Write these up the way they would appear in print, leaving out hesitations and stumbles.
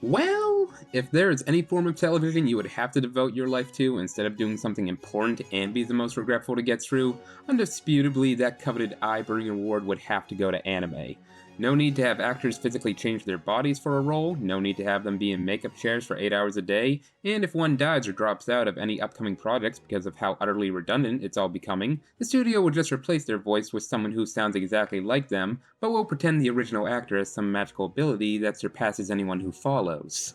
Well, if there is any form of television you would have to devote your life to instead of doing something important and be the most regretful to get through, undisputably that coveted eye-burning award would have to go to anime. No need to have actors physically change their bodies for a role, no need to have them be in makeup chairs for 8 hours a day, and if one dies or drops out of any upcoming projects because of how utterly redundant it's all becoming, the studio will just replace their voice with someone who sounds exactly like them, but will pretend the original actor has some magical ability that surpasses anyone who follows.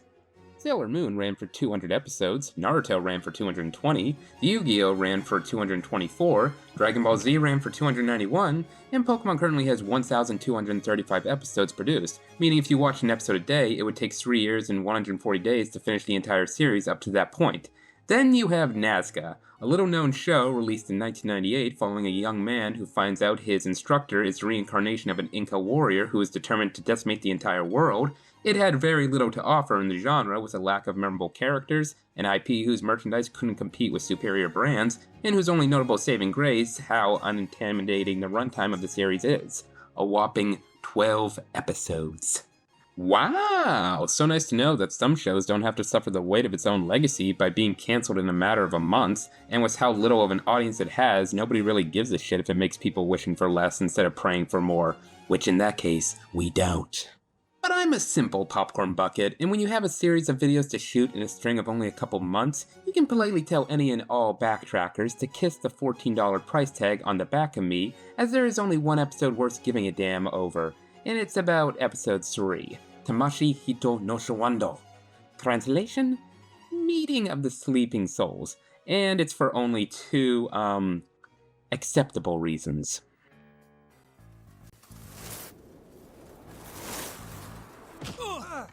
Sailor Moon ran for 200 episodes, Naruto ran for 220, Yu-Gi-Oh! Ran for 224, Dragon Ball Z ran for 291, and Pokemon currently has 1,235 episodes produced, meaning if you watched an episode a day, it would take 3 years and 140 days to finish the entire series up to that point. Then you have Nazca, a little-known show released in 1998 following a young man who finds out his instructor is the reincarnation of an Inca warrior who is determined to decimate the entire world. It had very little to offer in the genre with a lack of memorable characters, an IP whose merchandise couldn't compete with superior brands, and whose only notable saving grace how unintimidating the runtime of the series is. A whopping 12 episodes. Wow! So nice to know that some shows don't have to suffer the weight of its own legacy by being cancelled in a matter of a month, and with how little of an audience it has, nobody really gives a shit if it makes people wishing for less instead of praying for more, which in that case, we don't. But I'm a simple popcorn bucket, and when you have a series of videos to shoot in a string of only a couple months, you can politely tell any and all backtrackers to kiss the $14 price tag on the back of me, as there is only one episode worth giving a damn over, and it's about episode 3, Tamashi Hito no Shawando. Translation? Meeting of the Sleeping Souls, and it's for only 2, acceptable reasons. Oh.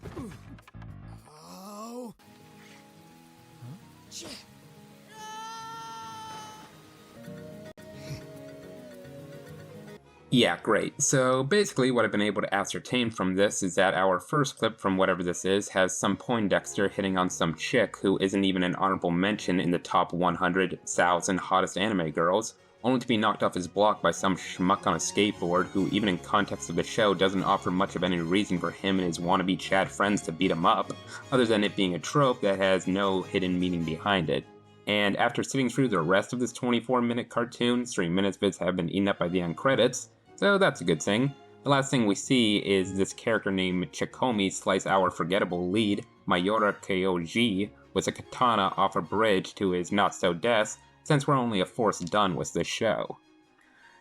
Yeah, great. So basically what I've been able to ascertain from this is that our first clip from whatever this is has some Poindexter hitting on some chick who isn't even an honorable mention in the top 100,000 hottest anime girls, only to be knocked off his block by some schmuck on a skateboard who, even in context of the show, doesn't offer much of any reason for him and his wannabe Chad friends to beat him up, other than it being a trope that has no hidden meaning behind it. And after sitting through the rest of this 24-minute cartoon, 3 minutes of it have been eaten up by the end credits, so that's a good thing. The last thing we see is this character named Chikomi slice our forgettable lead, Mayora Kyoji, with a katana off a bridge to his not-so-death, since we're only a fourth done with this show.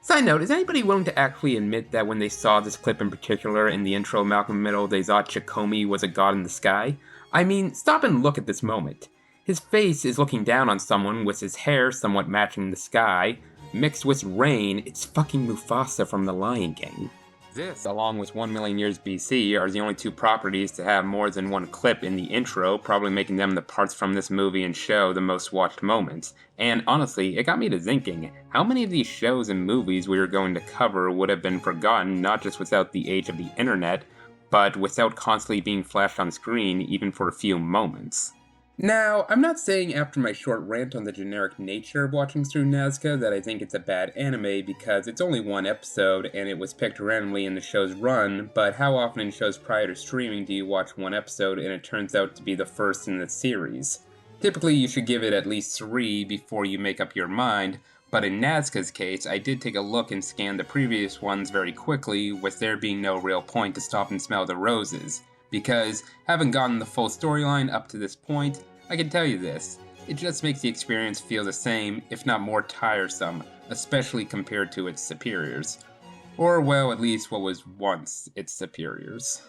Side note, is anybody willing to actually admit that when they saw this clip in particular in the intro Malcolm Middle, they thought Chikomi was a god in the sky? I mean, stop and look at this moment. His face is looking down on someone with his hair somewhat matching the sky. Mixed with rain, it's fucking Mufasa from The Lion King. This, along with 1 million years BC, are the only 2 properties to have more than one clip in the intro, probably making them the parts from this movie and show the most watched moments. And honestly, it got me to thinking, how many of these shows and movies we were going to cover would have been forgotten not just without the age of the internet, but without constantly being flashed on screen even for a few moments. Now, I'm not saying after my short rant on the generic nature of watching through Nazca that I think it's a bad anime because it's only one episode and it was picked randomly in the show's run, but how often in shows prior to streaming do you watch one episode and it turns out to be the first in the series? Typically you should give it at least 3 before you make up your mind, but in Nazca's case, I did take a look and scan the previous ones very quickly, with there being no real point to stop and smell the roses. Because, having gotten the full storyline up to this point, I can tell you this, it just makes the experience feel the same, if not more tiresome, especially compared to its superiors. Or, well, at least what was once its superiors.